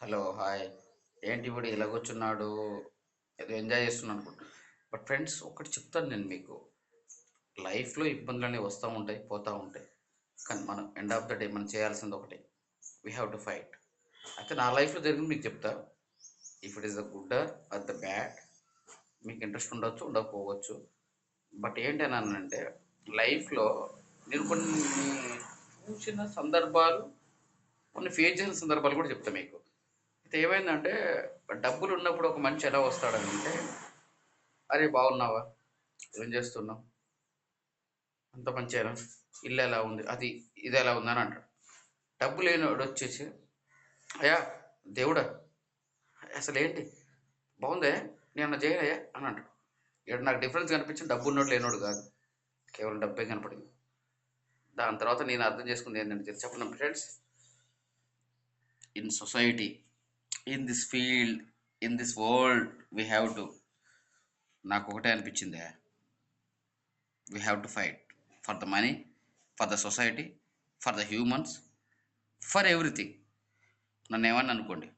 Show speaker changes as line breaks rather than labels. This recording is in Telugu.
Hello hi. ఏంటి ఇప్పుడు ఇలా కూర్చున్నాడు, ఏదో ఎంజాయ్ చేస్తున్నాను అనుకుంటా. బట్ ఫ్రెండ్స్, ఒకటి చెప్తాను నేను మీకు. లైఫ్లో ఇబ్బందులు వస్తూ ఉంటాయి, పోతూ ఉంటాయి. కానీ మనం ఎండ్ ఆఫ్ ద డే మనం చేయాల్సింది ఒకటే. We have to fight. అయితే నా లైఫ్లో జరిగింది మీకు చెప్తా. If it is the good or the bad, మీకు ఇంట్రెస్ట్ ఉండొచ్చు, ఉండకపోవచ్చు. బట్ ఏంటి అని అంటే, లైఫ్లో నేను కొన్ని చూసిన సందర్భాలు, కొన్ని ఫేస్ చేసిన సందర్భాలు కూడా చెప్తా మీకు. అయితే ఏమైందంటే, డబ్బులు ఉన్నప్పుడు ఒక మనిషి ఎలా వస్తాడనంటే, అరే బాగున్నావా, ఏం చేస్తున్నావు, అంత మంచిగా, ఇల్లు ఎలా ఉంది, అది ఇది ఎలా ఉందని అంటాడు. డబ్బు లేనివాడు వచ్చేసి, అయ్యా దేవుడా, అసలు ఏంటి బాగుందే, నేను చేయనయ్యా అని అంటాడు. ఇక్కడ నాకు డిఫరెన్స్ కనిపించింది, డబ్బు ఉన్నోడు లేనోడు కాదు, కేవలం డబ్బే కనపడింది. దాని తర్వాత నేను అర్థం చేసుకుంది ఏంటంటే, చెప్పండి friends, in society, in this field, in this world, we have to, నాకు ఒకటే అనిపించింది, we have to fight for the money, for the society, for the humans, for everything. నన్ను ఏమని అనుకోండి,